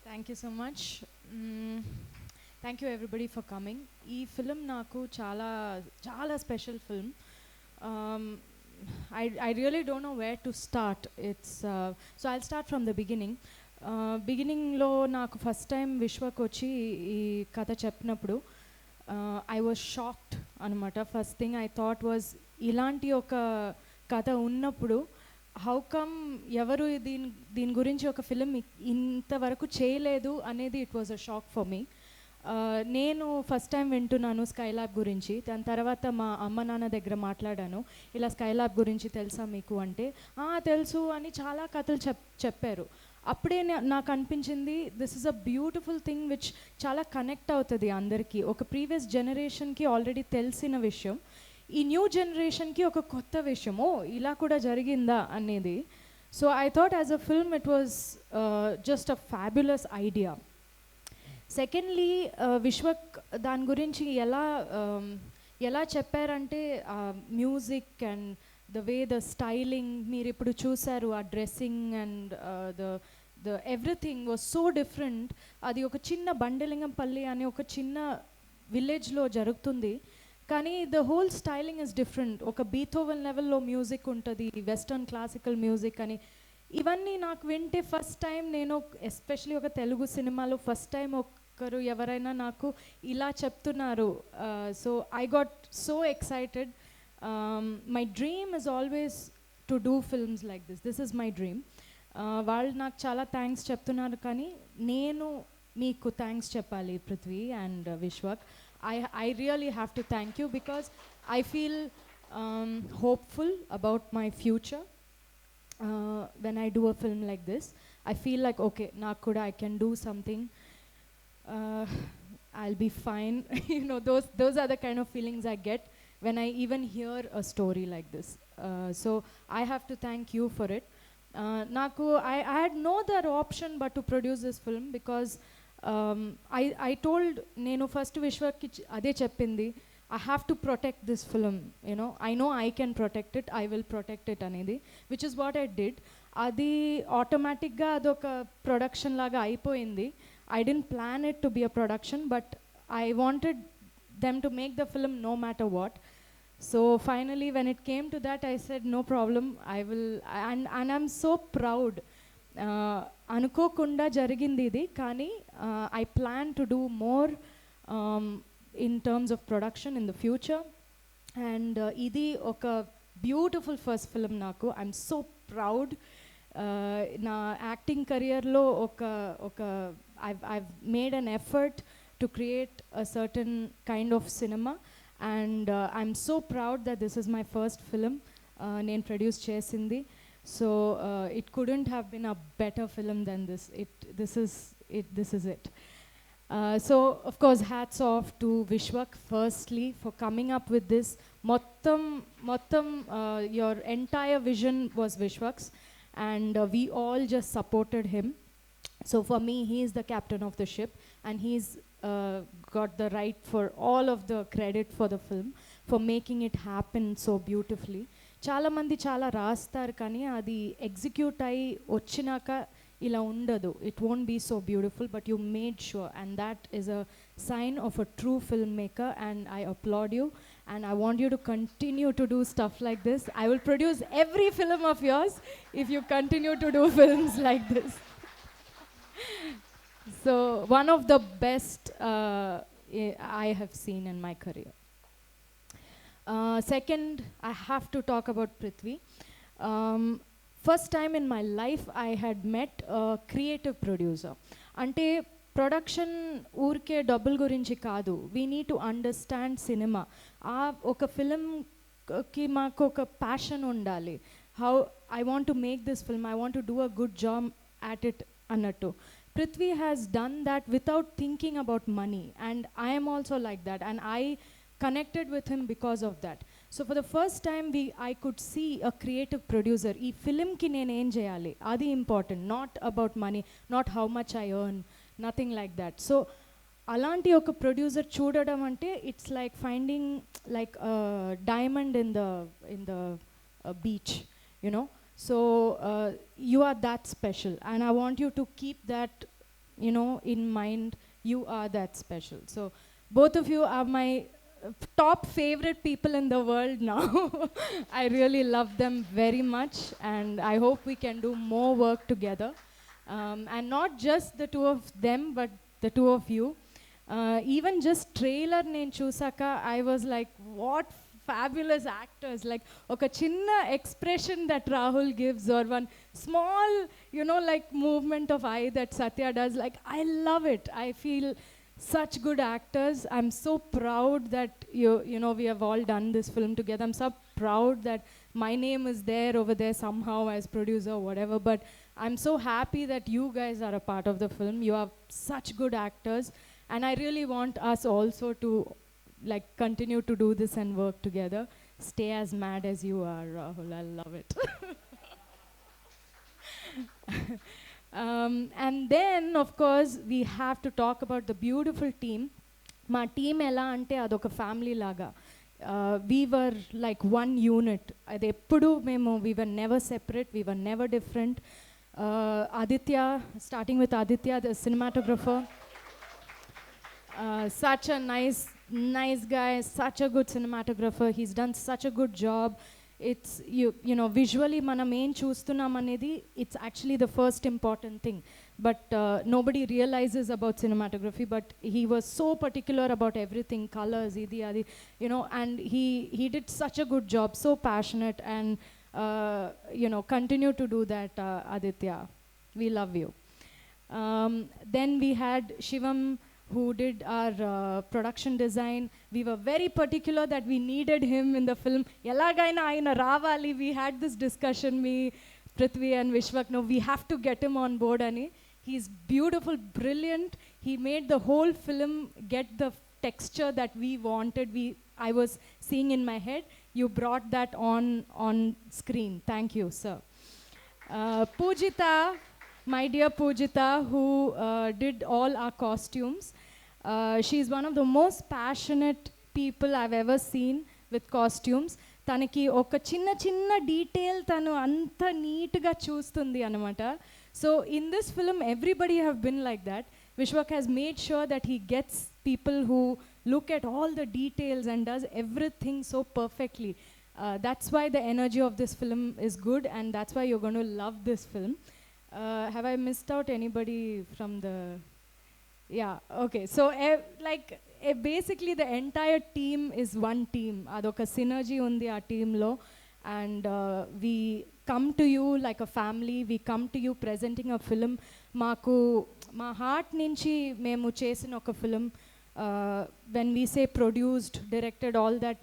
Thank you so much. Thank you everybody for coming. ఈ film నాకు చాలా చాలా special film. I really don't know where to start. So I'll start from the beginning. బిగినింగ్లో నాకు first time Vishwak వచ్చి ఈ కథ చెప్పినప్పుడు ఐ వాజ్ షాక్డ్ అనమాట. First thing I thought was ఇలాంటి ఒక కథ ఉన్నప్పుడు హౌ కమ్ ఎవరు దీని గురించి ఒక ఫిలిం ఇంతవరకు చేయలేదు అనేది it was a shock for me. నేను ఫస్ట్ టైం వింటున్నాను స్కైలాబ్ గురించి. దాని తర్వాత మా అమ్మ నాన్న దగ్గర మాట్లాడాను, ఇలా స్కైలాబ్ గురించి తెలుసా మీకు అంటే తెలుసు అని చాలా కథలు చెప్పారు. అప్పుడే నాకు అనిపించింది this is a beautiful thing which చాలా కనెక్ట్ అవుతుంది అందరికీ. ఒక ప్రీవియస్ జనరేషన్కి ఆల్రెడీ తెలిసిన విషయం ఈ న్యూ జనరేషన్కి ఒక కొత్త విషయం, ఇలా కూడా జరిగిందా అనేది. So I thought as a film it was just a fabulous idea. Secondly Vishwak దాని గురించి ఎలా చెప్పారంటే music and the way the styling మీరు ఇప్పుడు చూసారు, ఆ dressing and the everything was so different. అది ఒక చిన్న బండలింగంపల్లి అనే ఒక చిన్న విలేజ్లో జరుగుతుంది, కానీ the whole styling is different. ఒక బీథోవెన్ లెవెల్లో మ్యూజిక్ ఉంటుంది, వెస్టర్న్ క్లాసికల్ మ్యూజిక్ అని. ఇవన్నీ నాకు వింటే ఫస్ట్ టైం నేను ఎస్పెషలీ ఒక తెలుగు సినిమాలో ఫస్ట్ టైం ఒకరు ఎవరైనా నాకు ఇలా చెప్తున్నారు. So I got so excited. My dream is always to do films like this is my dream. వాళ్ళు నాకు చాలా థ్యాంక్స్ చెప్తున్నారు, కానీ నేను మీకు థ్యాంక్స్ చెప్పాలి Prithvi and Vishwak. I really have to thank you because I feel hopeful about my future when I do a film like this. I feel like okay, nakuda I can do something. I'll be fine. You know, those are the kind of feelings I get when I even hear a story like this. So I have to thank you for it. I had no other option but to produce this film because I told నేను first విశ్వక్కి అదే చెప్పింది, I have to protect this film, you know, I know I can protect it, I will protect it అనేది, which is what I did. అది ఆటోమేటిక్గా అదొక production లాగా అయిపోయింది. I didn't plan it to be a production, but I wanted them to make the film no matter what. So finally when it came to that I said no problem, I will, and I'm so proud. అనుకోకుండా జరిగింది ఇది, కానీ I plan to do more in terms of production in the future. And ఇది ఒక beautiful first film నాకు. I'm so proud. నా acting కెరియర్లో ఒక I've made an effort to create a certain kind of cinema, and I'm so proud that this is my first film నేను produce చేసింది. So it couldn't have been a better film than this. This is it. So of course hats off to Vishwak firstly for coming up with this. Mottam your entire vision was Vishwak's, and we all just supported him. So for me, he is the captain of the ship, and he's got the right for all of the credit for the film, for making it happen so beautifully. చాలామంది చాలా రాస్తారు, కానీ అది execute అయ్యి వచ్చినాక ఇలా ఉండదు. It won't be so beautiful, but you made sure, and that is a sign of a true film maker, and I applaud you, and I want you to continue to do stuff like this. I will produce every film of yours if you continue to do films like this. So one of the best I have seen in my career. Second, I have to talk about Prithvi. First time in my life I had met a creative producer. Ante production ఊరికే డబ్బుల గురించి కాదు, we need to understand cinema. ఒక ఫిల్మ్కి మాకు ఒక passion ఉండాలి. How I want to make this film, I want to do a good job at it అన్నట్టు. Prithvi has done that without thinking about money, and I am also like that, and I connected with him because of that. So for the first time I could see a creative producer. Ee film ki nenu em cheyali adi important, not about money, not how much I earn, nothing like that. So alanti oka producer chudadam ante it's like finding like a diamond in the beach, you know. So you are that special, and I want you to keep that in mind, you are that special. So both of you are my top favorite people in the world now. I really love them very much, and I hope we can do more work together. And not just the two of them, but the two of you. Even just trailer నేను చూసాక I was like, what fabulous actors. Like ఒక చిన్న expression that Rahul gives, or one small like movement of eye that Satya does, like I love it. I feel such good actors. I'm so proud that we have all done this film together. I'm so proud that my name is there over there somehow as producer or whatever, but I'm so happy that you guys are a part of the film. You are such good actors, and I really want us also to like continue to do this and work together. Stay as mad as you are, Rahul. I love it. And then of course we have to talk about the beautiful team. మా team ఎలా అంటే అదొక family లాగా. We were like one unit. అది ఎప్పుడు మేము we were never separate, we were never different. Aditya, starting with Aditya, the cinematographer, such a nice guy, such a good cinematographer. He's done such a good job. It's visually మనం ఏం చూస్తున్నాం అనేది it's actually the first important thing, but nobody realizes about cinematography, but he was so particular about everything, colors, idi adi, and he did such a good job, so passionate, and continue to do that. Aditya, we love you. Then we had Shivam, who did our production design. We were very particular that we needed him in the film. Elagaina ayina ravali. We had this discussion, me, Prithvi and Vishwak, no, we have to get him on board ani. He's beautiful, brilliant. He made the whole film get the texture that we wanted. I was seeing in my head. You brought that on screen. Thank you, sir. Poojitha, my dear Poojitha, who did all our costumes. She's one of the most passionate people I've ever seen with costumes. తనకి ఒక చిన్న detail తను అంత నీట్గా చూస్తుంది అనమాట. So in this film everybody have been like that. Vishwak has made sure that he gets people who look at all the details and does everything so perfectly. That's why the energy of this film is good, and that's why you're going to love this film. Have I missed out anybody from the... Yeah, okay. So basically the entire team is one team. Adoka synergy undi aa team lo, and we come to you like a family. We come to you presenting a film. Maaku ma heart nunchi memu chesina oka film. When we say produced, directed, all that,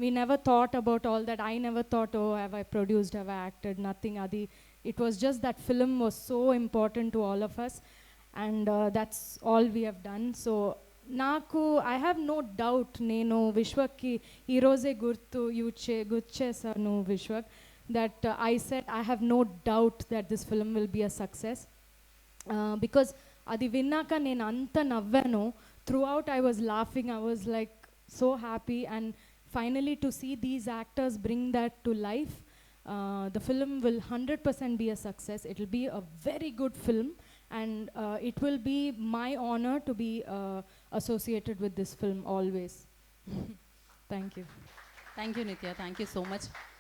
we never thought about all that. I never thought, oh, have I produced, have I acted? Nothing. Adi, it was just that film was so important to all of us, and that's all we have done. So naku, I have no doubt nenu Vishwakki ee roze gurtu guchesanu Vishwak, that I said I have no doubt that this film will be a success, because adi vinnaka nenu anta navvano. Throughout I was laughing, I was like so happy, and finally to see these actors bring that to life, the film will 100% be a success. It will be a very good film, and it will be my honor to be associated with this film always. Thank you. Thank you, Nitya. Thank you so much.